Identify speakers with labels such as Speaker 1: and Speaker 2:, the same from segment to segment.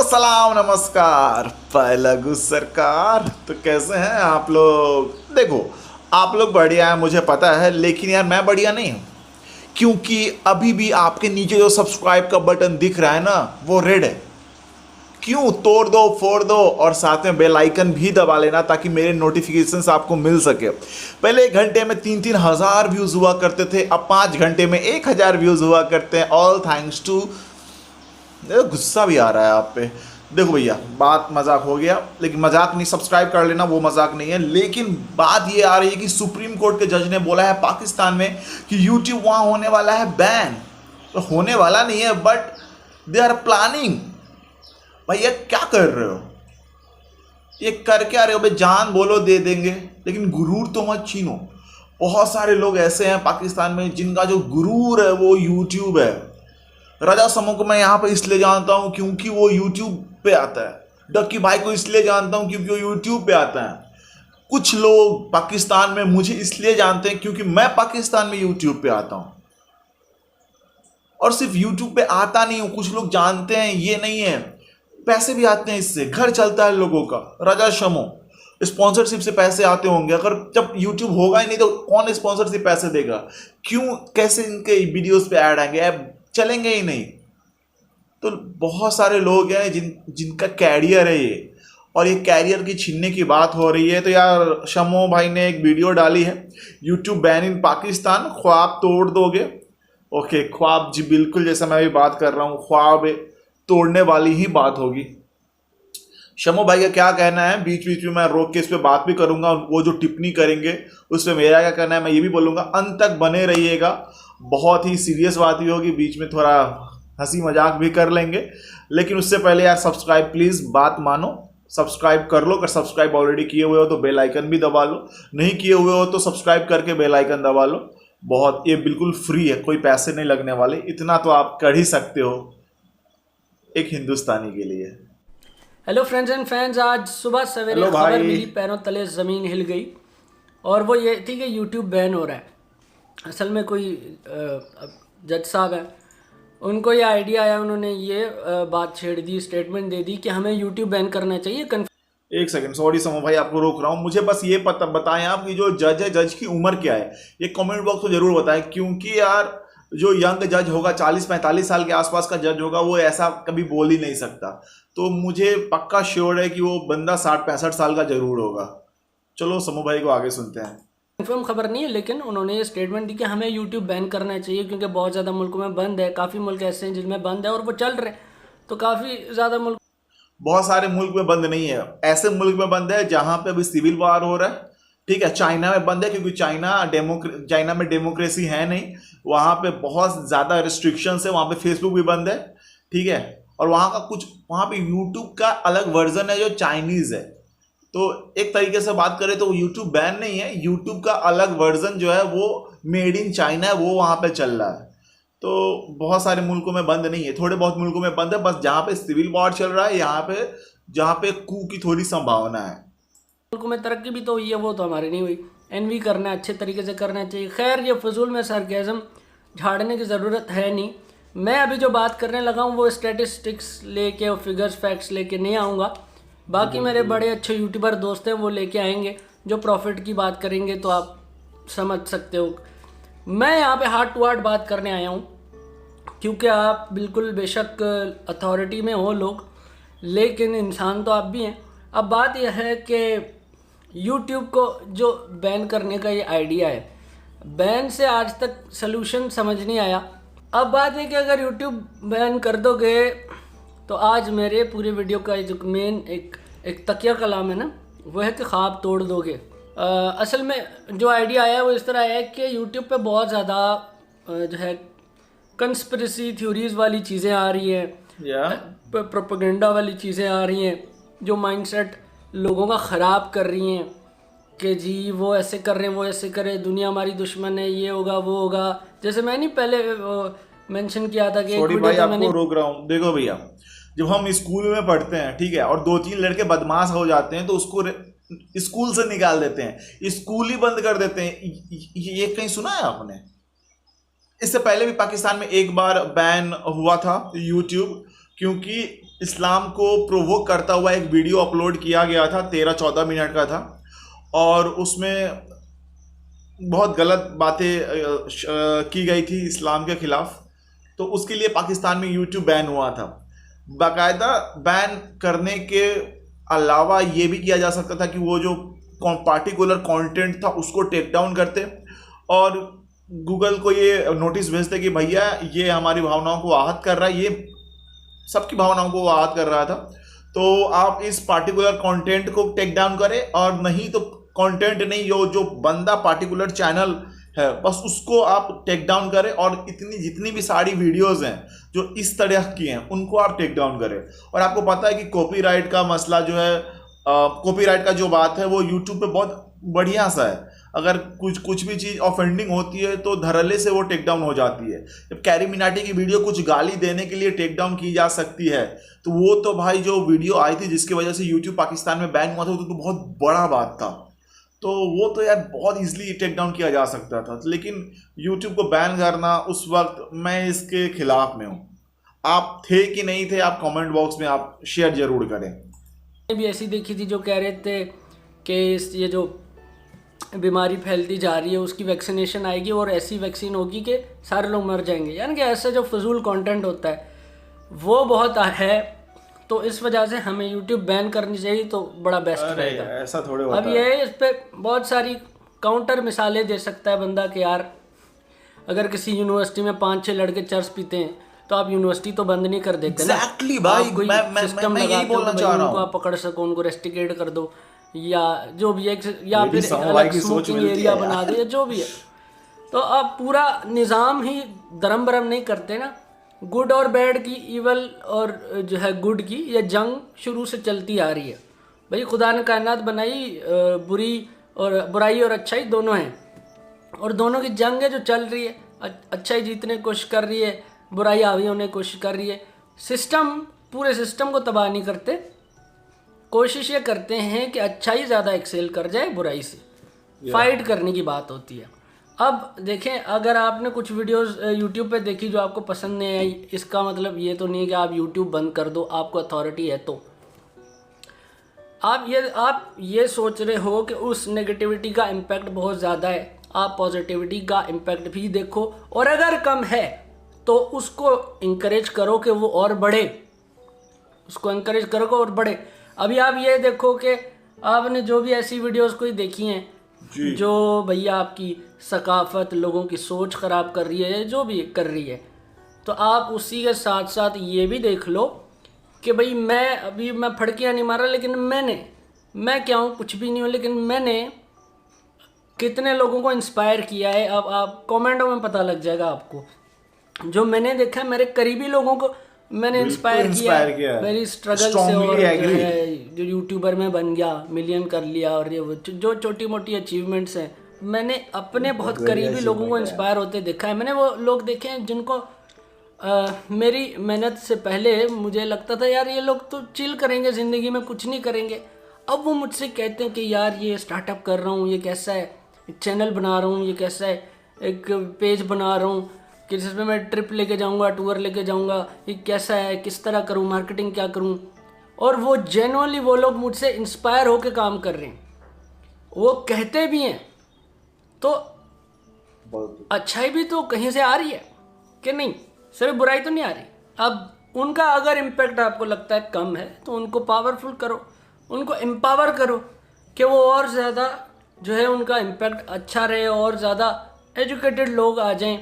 Speaker 1: सलाम नमस्कार पहलगू सरकार। तो कैसे हैं आप लोग? देखो, आप लोग बढ़िया हैं मुझे पता है, लेकिन यार मैं बढ़िया नहीं हूं, क्योंकि अभी भी आपके नीचे जो सब्सक्राइब का बटन दिख रहा है ना, वो रेड है। क्यों? तोड़ दो, फोड़ दो, और साथ में बेल आइकन भी दबा लेना ताकि मेरे नोटिफिकेशंस आपको मिल सके। पहले 1 घंटे में 3-3 हज़ार व्यूज हुआ करते थे, अब 5 घंटे में 1,000 व्यूज हुआ करते हैं। All thanks to. गुस्सा भी आ रहा है आप पे। देखो भैया, बात मजाक हो गया, लेकिन मजाक नहीं, सब्सक्राइब कर लेना, वो मजाक नहीं है। लेकिन बात ये आ रही है कि सुप्रीम कोर्ट के जज ने बोला है पाकिस्तान में कि यूट्यूब वहां होने वाला है बैन। तो होने वाला नहीं है, बट दे आर प्लानिंग। भैया क्या कर रहे हो? ये कर क्या रहे हो भाई? जान बोलो दे देंगे, लेकिन गुरूर तो मत छीनो। बहुत सारे लोग ऐसे हैं पाकिस्तान में जिनका जो गुरूर है वो यूट्यूब है। राजा समूह को मैं यहाँ पे इसलिए जानता हूँ क्योंकि वो यूट्यूब पे आता है। डक्की भाई को इसलिए जानता हूँ क्योंकि वो यूट्यूब पे आता है। कुछ लोग पाकिस्तान में मुझे इसलिए जानते हैं क्योंकि मैं पाकिस्तान में यूट्यूब पे आता हूँ। और सिर्फ यूट्यूब पे आता नहीं हूँ, कुछ लोग जानते हैं, ये नहीं है, पैसे भी आते हैं, इससे घर चलता है लोगों का। राजा शमो स्पॉन्सरशिप से पैसे आते होंगे। अगर जब यूट्यूब होगा ही नहीं तो कौन स्पॉन्सरशिप पैसे देगा? क्यों? कैसे इनके वीडियोस पे ऐड आएंगे? ऐप चलेंगे ही नहीं। तो बहुत सारे लोग हैं जिनका कैरियर है ये, और ये कैरियर की छीनने की बात हो रही है। तो यार शमो भाई ने एक वीडियो डाली है, यूट्यूब बैन इन पाकिस्तान, ख्वाब तोड़ दोगे। ओके, ख्वाब जी बिल्कुल, जैसा मैं अभी बात कर रहा हूँ, ख्वाब तोड़ने वाली ही बात होगी। शमो भाई का क्या कहना है, बीच बीच में मैं रोक के इस पे बात भी करूंगा। वो जो टिप्पणी करेंगे उस पर मेरा क्या कहना है मैं ये भी बोलूंगा। अंत तक बने रहिएगा, बहुत ही सीरियस बात भी होगी, बीच में थोड़ा हंसी मजाक भी कर लेंगे। लेकिन उससे पहले यार सब्सक्राइब प्लीज़, बात मानो, सब्सक्राइब कर लो। अगर सब्सक्राइब ऑलरेडी किए हुए हो तो बेल आइकन भी दबा लो, नहीं किए हुए हो तो सब्सक्राइब करके बेल आइकन दबा लो। बहुत, ये बिल्कुल फ्री है, कोई पैसे नहीं लगने वाले, इतना तो आप कर ही सकते हो एक हिंदुस्तानी के लिए।
Speaker 2: हेलो फ्रेंड्स एंड फैंस, आज सुबह सवेरे
Speaker 1: हेलो
Speaker 2: खबर
Speaker 1: भाई।
Speaker 2: मिली, पैरों तले ज़मीन हिल गई। और वो ये थी कि यूट्यूब बैन हो रहा है। असल में कोई जज साहब हैं, उनको ये आइडिया आया, उन्होंने ये बात छेड़ दी, स्टेटमेंट दे दी कि हमें यूट्यूब बैन करना चाहिए।
Speaker 1: एक सेकंड, सॉरी समो भाई, आपको रोक रहा हूँ। मुझे बस ये पता बताएं आप कि जो जज है, जज की उम्र क्या है? ये कमेंट बॉक्स में जरूर बताएं, क्योंकि यार जो यंग जज होगा, 40-45 साल के आसपास का जज होगा, वो ऐसा कभी बोल ही नहीं सकता। तो मुझे पक्का श्योर है कि वो बंदा 60-65 साल का जरूर होगा। चलो समो भाई को आगे सुनते हैं।
Speaker 2: कंफर्म खबर नहीं है, लेकिन उन्होंने ये स्टेटमेंट दी कि हमें यूट्यूब बैन करना चाहिए क्योंकि बहुत ज़्यादा मुल्कों में बंद है। काफ़ी मुल्क ऐसे हैं जिनमें बंद है और वो चल रहे हैं, तो काफ़ी ज़्यादा मुल्क,
Speaker 1: बहुत सारे मुल्क में बंद नहीं है, ऐसे मुल्क में बंद है जहां पे अभी सिविल वार हो रहा है। ठीक है, चाइना में बंद है क्योंकि चाइना में डेमोक्रेसी है नहीं, वहां पे बहुत ज्यादा रिस्ट्रिक्शंस है, वहां पे फेसबुक भी बंद है। ठीक है, और वहां पे यूट्यूब का अलग वर्जन है जो चाइनीज है। तो एक तरीके से बात करें तो यूट्यूब बैन नहीं है, यूट्यूब का अलग वर्जन जो है वो मेड इन चाइना है, वो वहां पे चल रहा है। तो बहुत सारे मुल्कों में बंद नहीं है, थोड़े बहुत मुल्कों में बंद है, बस जहाँ पे सिविल वॉर चल रहा है, यहाँ पे जहाँ पे कू की थोड़ी संभावना है।
Speaker 2: मुल्कों में तरक्की भी तो हुई है, वो तो हमारी नहीं हुई। एनवी करना है, अच्छे तरीके से करना चाहिए। खैर, ये फजूल में सरगेज़म झाड़ने की ज़रूरत है नहीं। मैं अभी जो बात करने लगा हूँ वो स्टैटिस्टिक्स लेके और फिगर्स फैक्ट्स लेके नहीं आऊँगा। बाकी मेरे बड़े अच्छे यूट्यूबर दोस्त हैं, वो लेके आएंगे, जो प्रॉफिट की बात करेंगे, तो आप समझ सकते हो। मैं यहाँ पे हार्ट टू हार्ट बात करने आया हूँ, क्योंकि आप बिल्कुल बेशक अथॉरिटी में हो लोग, लेकिन इंसान तो आप भी हैं। अब बात यह है कि यूट्यूब को जो बैन करने का ये आइडिया है, बैन से आज तक सलूशन समझ नहीं आया। अब बात है कि अगर यूट्यूब बैन कर दोगे तो आज मेरे पूरे वीडियो का जो मेन एक तकिया कलाम है ना, वो है कि ख्वाब तोड़ दोगे। असल में जो आइडिया आया है वो इस तरह है कि यूट्यूब पे बहुत ज़्यादा जो है कंस्पिरेसी थ्योरीज वाली चीज़ें आ रही हैं, प्रोपेगेंडा वाली चीज़ें आ रही हैं, जो माइंडसेट लोगों का ख़राब कर रही हैं कि जी वो ऐसे कर रहे हैं, वो ऐसे करे, दुनिया हमारी दुश्मन है, ये होगा वो होगा। जैसे मैंने पहले मेंशन किया था कि
Speaker 1: सॉरी भाई, आपको रोक रहा हूँ। देखो भैया, जब हम स्कूल में पढ़ते हैं, ठीक है, और 2-3 लड़के बदमाश हो जाते हैं तो उसको स्कूल से निकाल देते हैं, स्कूल ही बंद कर देते हैं। ये कहीं सुना है आपने? इससे पहले भी पाकिस्तान में एक बार बैन हुआ था यूट्यूब, क्योंकि इस्लाम को प्रोवोक करता हुआ एक वीडियो अपलोड किया गया था, 13-14 मिनट का था, और उसमें बहुत गलत बातें की गई थी इस्लाम के खिलाफ। तो उसके लिए पाकिस्तान में यूट्यूब बैन हुआ था। बाकायदा बैन करने के अलावा ये भी किया जा सकता था कि वो जो पार्टिकुलर कंटेंट था उसको टेक डाउन करते और गूगल को ये नोटिस भेजते कि भैया ये हमारी भावनाओं को आहत कर रहा है, ये सबकी भावनाओं को आहत कर रहा था, तो आप इस पार्टिकुलर कंटेंट को टेक डाउन करें, और नहीं तो कंटेंट नहीं, जो बंदा पार्टिकुलर चैनल है बस उसको आप टेक डाउन करें, और इतनी जितनी भी सारी वीडियोस हैं जो इस तरह की हैं उनको आप टेक डाउन करें। और आपको पता है कि कॉपीराइट का मसला जो है, कॉपीराइट का जो बात है वो यूट्यूब पे बहुत बढ़िया सा है। अगर कुछ भी चीज़ ऑफेंडिंग होती है तो धड़ल्ले से वो टेक डाउन हो जाती है। जब कैरी मिनाटी की वीडियो कुछ गाली देने के लिए टेक डाउन की जा सकती है, तो वो तो भाई जो वीडियो आई थी जिसकी वजह से यूट्यूब पाकिस्तान में बैन हुआ था, तो बहुत बड़ा बात था। तो वो तो यार बहुत इजीली टेक डाउन किया जा सकता था, लेकिन यूट्यूब को बैन करना उस वक्त, मैं इसके खिलाफ में हूँ। आप थे कि नहीं थे, आप कमेंट बॉक्स में आप शेयर जरूर करें।
Speaker 2: भी ऐसी देखी थी जो कह रहे थे कि ये जो बीमारी फैलती जा रही है उसकी वैक्सीनेशन आएगी और ऐसी वैक्सीन होगी कि सारे लोग मर जाएंगे। यानी कि ऐसा जो फजूल कंटेंट होता है वो बहुत है, तो इस वजह से हमें यूट्यूब बैन करनी चाहिए, तो बड़ा बेस्ट रहेगा।
Speaker 1: ऐसा थोड़े होता
Speaker 2: अब ये है, इस पे बहुत सारी काउंटर मिसालें दे सकता है बंदा कि यार अगर किसी यूनिवर्सिटी में 5-6 लड़के चर्च पीते हैं तो आप यूनिवर्सिटी तो बंद नहीं कर देते ना।
Speaker 1: Exactly भाई,
Speaker 2: कोई सिस्टम
Speaker 1: यही बोलना चाह रहा
Speaker 2: उनको
Speaker 1: हूँ।
Speaker 2: आप पकड़ सको, उनको रेस्टिकेट कर दो, या जो भी है, या
Speaker 1: मेरी
Speaker 2: फिर
Speaker 1: समवाय की सोच
Speaker 2: स्मोकिंग
Speaker 1: मिलती
Speaker 2: एरिया
Speaker 1: है
Speaker 2: बना दे, या जो भी है। तो आप पूरा निज़ाम ही दरम बरम नहीं करते ना। गुड और बैड की, इवल और जो है गुड की, ये जंग शुरू से चलती आ रही है भाई। खुदा ने कायनात बनाई, बुराई और अच्छाई दोनों हैं, और दोनों की जंग है जो चल रही है। अच्छाई जीतने की कोशिश कर रही है, बुराई हावी होने की कोशिश कर रही है। सिस्टम, पूरे सिस्टम को तबाह नहीं करते, कोशिश ये करते हैं कि अच्छाई ज़्यादा एक्सेल कर जाए बुराई से। फाइट करने की बात होती है। अब देखें, अगर आपने कुछ वीडियोस यूट्यूब पे देखी जो आपको पसंद नहीं आई, इसका मतलब ये तो नहीं कि आप यूट्यूब बंद कर दो, आपको अथॉरिटी है तो। आप ये सोच रहे हो कि उस नेगेटिविटी का इम्पैक्ट बहुत ज़्यादा है, आप पॉजिटिविटी का इम्पैक्ट भी देखो, और अगर कम है तो उसको इंकरेज करो कि वो और बढ़े, उसको इंकरेज करो कि और बढ़े। अभी आप ये देखो कि आपने जो भी ऐसी वीडियोस कोई देखी हैं जो भैया आपकी सकाफत, लोगों की सोच ख़राब कर रही है, जो भी कर रही है, तो आप उसी के साथ साथ ये भी देख लो कि भाई मैं फड़कियाँ नहीं मारा, लेकिन मैं क्या हूँ, कुछ भी नहीं हूँ, लेकिन मैंने कितने लोगों को इंस्पायर किया है। अब आप कमेंटों में पता लग जाएगा आपको। जो मैंने देखा, मेरे करीबी लोगों को मैंने इंस्पायर किया मेरी स्ट्रगल से, और जो यूट्यूबर में बन गया, मिलियन कर लिया, और ये जो छोटी मोटी अचीवमेंट्स हैं, मैंने अपने बहुत करीबी लोगों को इंस्पायर होते देखा है। मैंने वो लोग देखे हैं जिनको मेरी मेहनत से पहले मुझे लगता था यार ये लोग तो चिल करेंगे, ज़िंदगी में कुछ नहीं करेंगे। अब वो मुझसे कहते हैं कि यार ये स्टार्टअप कर रहा हूँ, ये कैसा है, एक चैनल बना रहा हूँ, ये कैसा है, एक पेज बना रहा हूँ कि जिसमें मैं ट्रिप लेके जाऊँगा, टूर लेके जाऊँगा, ये कैसा है, किस तरह करूँ, मार्केटिंग क्या करूँ। और वो जेन्युइनली वो लोग मुझसे इंस्पायर होकर काम कर रहे हैं, वो कहते भी हैं, तो अच्छाई भी तो कहीं से आ रही है कि नहीं, सिर्फ बुराई तो नहीं आ रही। अब उनका अगर इम्पैक्ट आपको लगता है कम है तो उनको पावरफुल करो, उनको एम्पावर करो कि वो और ज़्यादा जो है उनका इम्पैक्ट अच्छा रहे, और ज़्यादा एजुकेटेड लोग आ जाएं।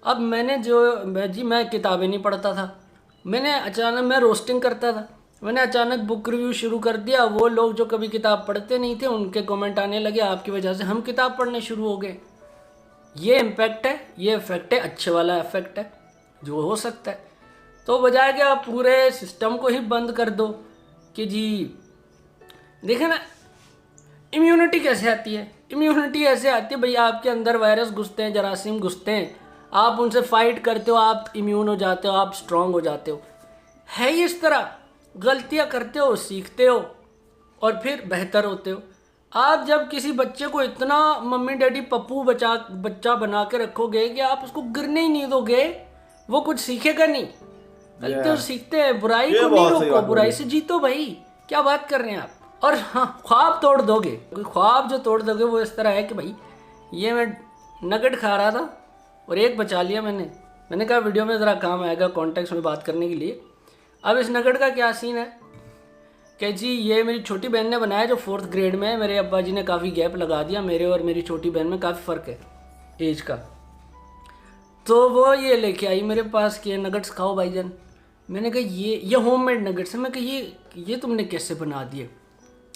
Speaker 2: अब मैं किताबें नहीं पढ़ता था, मैं रोस्टिंग करता था, मैंने अचानक बुक रिव्यू शुरू कर दिया। वो लोग जो कभी किताब पढ़ते नहीं थे उनके कमेंट आने लगे, आपकी वजह से हम किताब पढ़ने शुरू हो गए। ये इम्पैक्ट है, ये इफेक्ट है, अच्छे वाला इफेक्ट है जो हो सकता है। तो बजाय कि आप पूरे सिस्टम को ही बंद कर दो कि जी देखें ना, इम्यूनिटी कैसे आती है? इम्यूनिटी ऐसे आती है भैया, आपके अंदर वायरस घुसते हैं, जरासीम घुसते हैं, आप उनसे फाइट करते हो, आप इम्यून हो जाते हो, आप स्ट्रांग हो जाते हो। है ही इस तरह, गलतियां करते हो, सीखते हो, और फिर बेहतर होते हो। आप जब किसी बच्चे को इतना मम्मी डैडी पप्पू बच्चा बना के रखोगे कि आप उसको गिरने ही नहीं दोगे, वो कुछ सीखेगा नहीं। तो सीखते हैं, बुराई
Speaker 1: ये
Speaker 2: को नहीं
Speaker 1: बहुत सही
Speaker 2: रोको,
Speaker 1: बात
Speaker 2: बुराई
Speaker 1: बोली।
Speaker 2: से जीतो भाई, क्या बात कर रहे हैं आप। और हाँ, ख्वाब तोड़ दोगे, ख्वाब जो तोड़ दोगे वो इस तरह है कि भाई ये मैं नगेट खा रहा था और एक बचा लिया मैंने कहा वीडियो में ज़रा काम आएगा कॉन्टेक्स्ट में बात करने के लिए। अब इस नगेट का क्या सीन है कि जी ये मेरी छोटी बहन ने बनाया जो 4th ग्रेड में है। मेरे अब्बा जी ने काफ़ी गैप लगा दिया, मेरे और मेरी छोटी बहन में काफ़ी फ़र्क है एज का। तो वो ये लेके आई मेरे पास कि नगेट्स खाओ भाईजान। मैंने कहा ये होममेड नगेट्स है। मैं कहा ये तुमने कैसे बना दिए,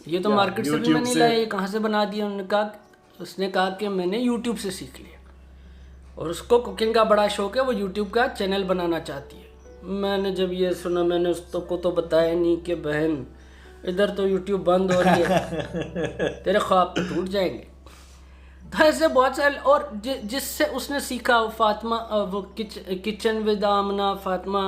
Speaker 2: ये तो मार्केट से भी मैं नहीं लाया, ये कहाँ से बना दिया। उसने कहा कि मैंने यूट्यूब से सीख लिया और उसको कुकिंग का बड़ा शौक है, वो यूट्यूब का चैनल बनाना चाहती है। मैंने जब ये सुना मैंने उसको तो बताया नहीं कि बहन इधर तो यूट्यूब बंद हो रही है, तेरे ख्वाब तो टूट जाएंगे। तो ऐसे बहुत सारे और जिससे उसने सीखा फातिमा, वो किचन विद आमना, फातिमा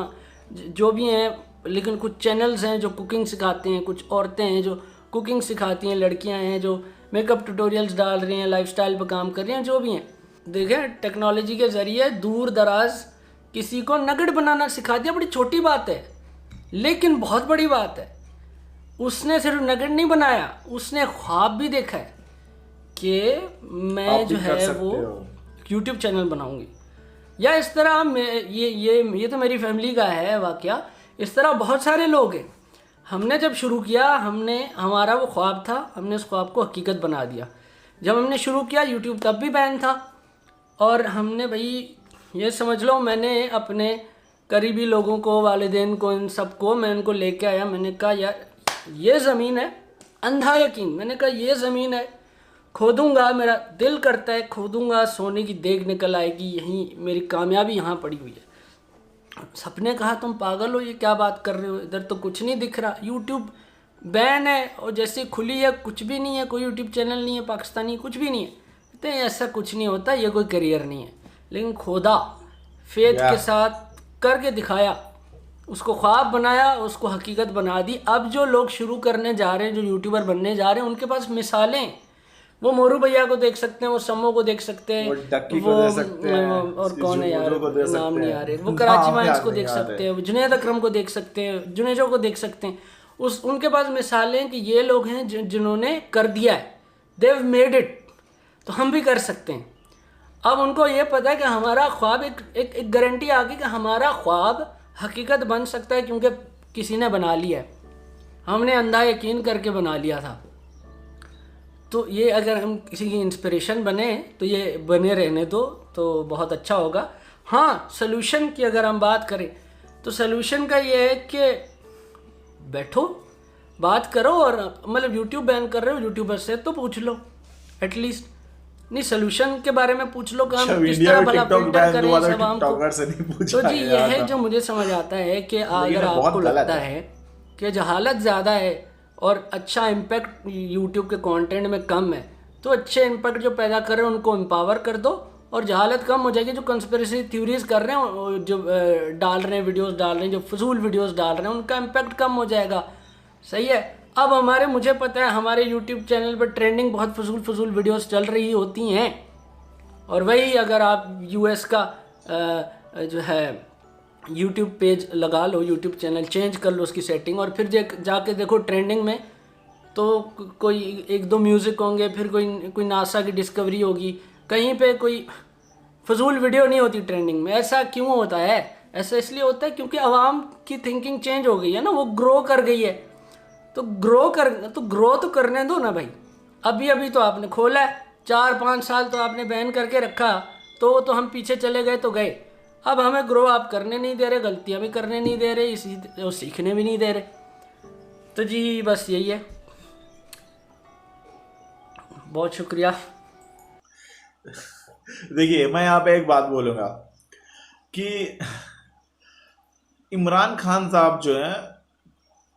Speaker 2: जो भी हैं, लेकिन कुछ चैनल्स हैं जो कुकिंग सिखाते हैं, कुछ औरतें हैं जो कुकिंग सिखाती हैं, लड़कियां हैं जो मेकअप ट्यूटोरियल्स डाल रही हैं, लाइफस्टाइल पर काम कर रही हैं, जो भी हैं। देखें टेक्नोलॉजी के ज़रिए दूर दराज किसी को नगेट बनाना सिखा दिया, बड़ी छोटी बात है लेकिन बहुत बड़ी बात है। उसने सिर्फ नगेट नहीं बनाया, उसने ख्वाब भी देखा है कि मैं जो है वो यूट्यूब चैनल बनाऊंगी। या इस तरह ये तो मेरी फैमिली का है वाकया, इस तरह बहुत सारे लोग हैं। हमने जब शुरू किया, हमारा वो ख्वाब था, हमने उस ख्वाब को हकीकत बना दिया। जब हमने शुरू किया यूट्यूब तब भी बैन था और हमने भाई ये समझ लो मैंने अपने करीबी लोगों को, वालिदैन को, इन सबको मैं उनको लेके आया। मैंने कहा यार ये ज़मीन है, अंधा यकीन, मैंने कहा ये ज़मीन है, खोदूंगा, मेरा दिल करता है खोदूंगा, सोने की देग निकल आएगी, यहीं मेरी कामयाबी यहाँ पड़ी हुई है। सबने कहा तुम पागल हो, ये क्या बात कर रहे हो, इधर तो कुछ नहीं दिख रहा, यूट्यूब बैन है और जैसे खुली है कुछ भी नहीं है, कोई यूट्यूब चैनल नहीं है पाकिस्तानी, कुछ भी नहीं है। तो ऐसा कुछ नहीं होता, ये कोई करियर नहीं है। लेकिन खोदा, फेथ के साथ करके दिखाया, उसको ख्वाब बनाया, उसको हकीकत बना दी। अब जो लोग शुरू करने जा रहे हैं, जो यूट्यूबर बनने जा रहे हैं, उनके पास मिसालें, वो मोरू भैया को देख सकते हैं, वो सम्मो को देख सकते हैं, वो और कौन है यार नाम नहीं आ रहे, वो कराची माइंस को देख सकते हैं, जुनैद अकरम को देख सकते हैं, जुनेजो को देख सकते हैं। उनके पास मिसालें कि ये लोग हैं जिन्होंने कर दिया है, देव मेड इट, तो हम भी कर सकते हैं। अब उनको ये पता है कि हमारा ख्वाब एक गारंटी आ गई कि हमारा ख्वाब हकीकत बन सकता है क्योंकि किसी ने बना लिया है, हमने अंधा यकीन करके बना लिया था। तो ये अगर हम किसी की इंस्पिरेशन बने तो ये बने रहने दो तो बहुत अच्छा होगा। हाँ, सल्यूशन की अगर हम बात करें तो सल्यूशन का ये है कि बैठो, बात करो, और मतलब यूट्यूब बैन कर रहे हो यूट्यूबर से तो पूछ लो एटलीस्ट, नहीं सल्यूशन के बारे में पूछ लो कि हम किस तरह भला फिल्टर करें सब हमको। तो जी ये है जो मुझे समझ आता है कि अगर आपको लगता है कि जहालत ज़्यादा है और अच्छा इम्पैक्ट यूट्यूब के कंटेंट में कम है, तो अच्छे इम्पैक्ट जो पैदा कर रहे हैं उनको एम्पावर कर दो और जहालत कम हो जाएगी। जो कंस्पिरेसी थ्योरीज कर रहे हैं, जो डाल रहे हैं वीडियोस डाल रहे हैं, जो फजूल वीडियोस डाल रहे हैं, उनका इम्पैक्ट कम हो जाएगा। सही है। अब मुझे पता है हमारे यूट्यूब चैनल पर ट्रेंडिंग बहुत फजूल वीडियोस चल रही होती हैं, और वही अगर आप यूएस का जो है यूट्यूब पेज लगा लो, यूट्यूब चैनल चेंज कर लो उसकी सेटिंग, और फिर जाके देखो ट्रेंडिंग में तो कोई एक दो म्यूज़िक होंगे, फिर कोई नासा की डिस्कवरी होगी, कहीं पे कोई फजूल वीडियो नहीं होती ट्रेंडिंग में। ऐसा क्यों होता है? ऐसा इसलिए होता है क्योंकि आवाम की थिंकिंग चेंज हो गई है ना, वो ग्रो कर गई है। तो ग्रो तो करने दो ना भाई। अभी तो आपने खोला है, 4-5 साल तो आपने बैन करके रखा, तो हम पीछे चले गए तो गए। अब हमें ग्रो आप करने नहीं दे रहे, गलतियां भी करने नहीं दे रहे, इसी सीखने भी नहीं दे रहे। तो जी बस यही है, बहुत शुक्रिया।
Speaker 1: देखिए मैं यहाँ पे एक बात बोलूँगा कि इमरान खान साहब जो हैं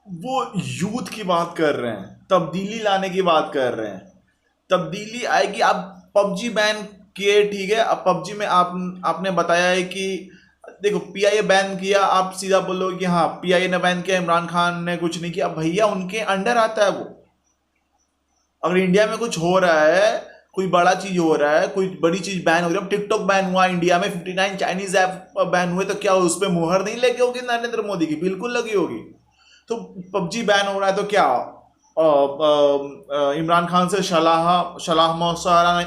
Speaker 1: वो यूथ की बात कर रहे हैं, तब्दीली लाने की बात कर रहे हैं। तब्दीली आएगी। आप पबजी बैन किए, ठीक है, अब पबजी में आपने बताया है कि देखो पीआईए बैन किया, आप सीधा बोलो कि हाँ पीआईए ने बैन किया, इमरान खान ने कुछ नहीं किया। भैया उनके अंडर आता है वो। अगर इंडिया में कुछ हो रहा है कोई बड़ा चीज हो रहा है, कोई बड़ी चीज बैन हो रही है। अब टिकटॉक बैन हुआ इंडिया में, 59 चाइनीज ऐप बैन हुए, तो क्या उस पर मुहर नहीं लगी होगी नरेंद्र मोदी की? बिल्कुल लगी होगी। तो पबजी बैन हो रहा है तो क्या इमरान खान से सलाह मशवरा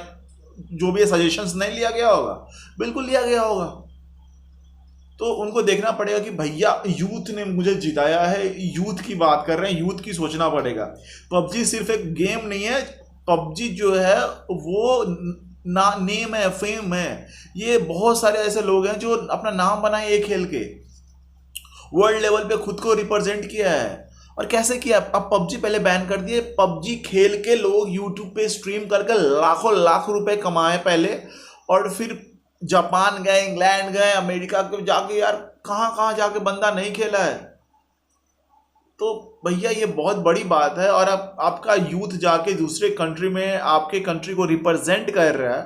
Speaker 1: जो भी सजेशंस नहीं लिया गया होगा? बिल्कुल लिया गया होगा। तो उनको देखना पड़ेगा कि भैया यूथ ने मुझे जिताया है, यूथ की बात कर रहे हैं, यूथ की सोचना पड़ेगा। पबजी सिर्फ एक गेम नहीं है, पबजी जो है वो ना नेम है, फेम है। ये बहुत सारे ऐसे लोग हैं जो अपना नाम बनाए ये खेल के, वर्ल्ड लेवल पे खुद को रिप्रेजेंट किया है। और कैसे किया? अब पबजी पहले बैन कर दिए, पबजी खेल के लोग यूट्यूब पे स्ट्रीम करके लाखों लाख रुपए कमाए पहले, और फिर जापान गए, इंग्लैंड गए, अमेरिका के जाके, यार कहाँ कहाँ जाके बंदा नहीं खेला है। तो भैया ये बहुत बड़ी बात है। और अब आपका यूथ जाके दूसरे कंट्री में आपके कंट्री को रिप्रेजेंट कर रहा है,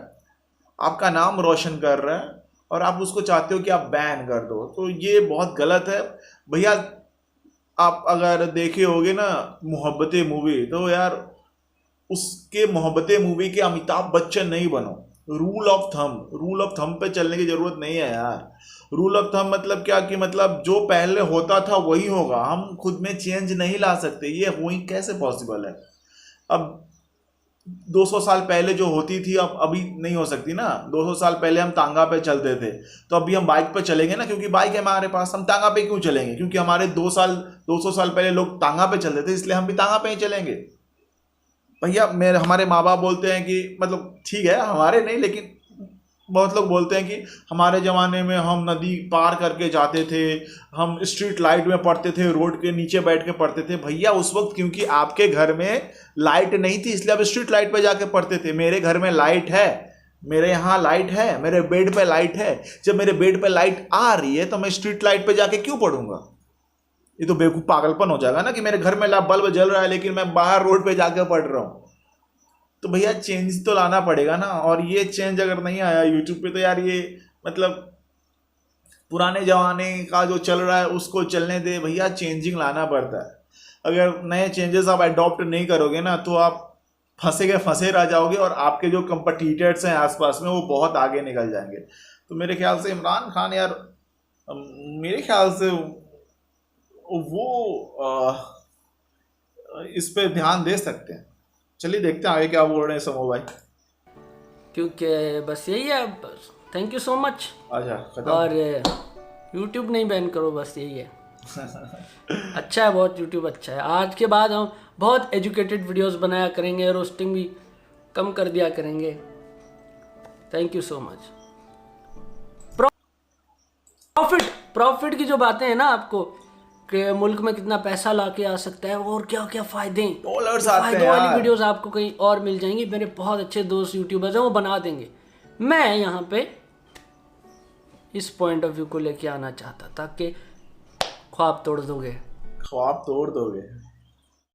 Speaker 1: आपका नाम रोशन कर रहा है, और आप उसको चाहते हो कि आप बैन कर दो, तो ये बहुत गलत है भैया। आप अगर देखे होगे ना मोहब्बतें मूवी, तो यार उसके मोहब्बतें मूवी के अमिताभ बच्चन नहीं बनो। रूल ऑफ थंब पे चलने की जरूरत नहीं है यार। रूल ऑफ थंब मतलब क्या कि मतलब जो पहले होता था वही होगा, हम खुद में चेंज नहीं ला सकते। ये वही कैसे पॉसिबल है? अब 200 साल पहले जो होती थी अब अभी नहीं हो सकती ना। 200 साल पहले हम तांगा पे चलते थे, तो अभी हम बाइक पे चलेंगे ना, क्योंकि बाइक है हमारे पास। हम तांगा पे क्यों चलेंगे? क्योंकि हमारे 200 साल पहले लोग तांगा पे चलते थे, इसलिए हम भी तांगा पे ही चलेंगे। भैया हमारे माँ बाप बोलते हैं कि मतलब ठीक है, हमारे नहीं, लेकिन बहुत लोग बोलते हैं कि हमारे ज़माने में हम नदी पार करके जाते थे, हम स्ट्रीट लाइट में पढ़ते थे, रोड के नीचे बैठ के पढ़ते थे। भैया उस वक्त क्योंकि आपके घर में लाइट नहीं थी, इसलिए आप स्ट्रीट लाइट पे जाके पढ़ते थे। मेरे घर में लाइट है, मेरे यहाँ लाइट है, मेरे बेड पे लाइट है। जब मेरे बेड पे लाइट आ रही है तो मैं स्ट्रीट लाइट पे जाके क्यों पढ़ूंगा? ये तो बेवकूफ़ पागलपन हो जाएगा ना कि मेरे घर में बल्ब जल रहा है लेकिन मैं बाहर रोड पे जाकर पढ़ रहा हूँ। तो भैया चेंज तो लाना पड़ेगा ना। और ये चेंज अगर नहीं आया यूट्यूब पे, तो यार ये मतलब पुराने ज़माने का जो चल रहा है उसको चलने दे भैया। चेंजिंग लाना पड़ता है। अगर नए चेंजेस आप अडॉप्ट नहीं करोगे ना, तो आप फंसे रह जाओगे, और आपके जो कंपटीटर्स हैं आसपास में वो बहुत आगे निकल जाएंगे। तो मेरे ख्याल से इमरान खान यार, मेरे ख्याल से वो इस पे ध्यान दे सकते हैं। चलिए देखते हैं आगे क्या बोल रहे हैं समो भाई।
Speaker 2: क्योंकि बस यही है। Thank you so much.
Speaker 1: अच्छा खत्म।
Speaker 2: और यूट्यूब नहीं बैन करो, बस यही है। अच्छा है बहुत, यूट्यूब अच्छा है। आज के बाद हम बहुत एजुकेटेड वीडियोस बनाया करेंगे, रोस्टिंग भी कम कर दिया करेंगे। Thank you so much. Profit की जो बातें हैं ना आपको, कि मुल्क में कितना पैसा लाके आ सकता है और क्या क्या फायदे, फायदों वाली वीडियोस आपको कहीं और मिल जाएंगी। मेरे बहुत अच्छे दोस्त यूट्यूबर्स हैं, वो बना देंगे। मैं यहाँ पे इस पॉइंट ऑफ व्यू को लेके आना चाहता था कि ख्वाब तोड़ दोगे।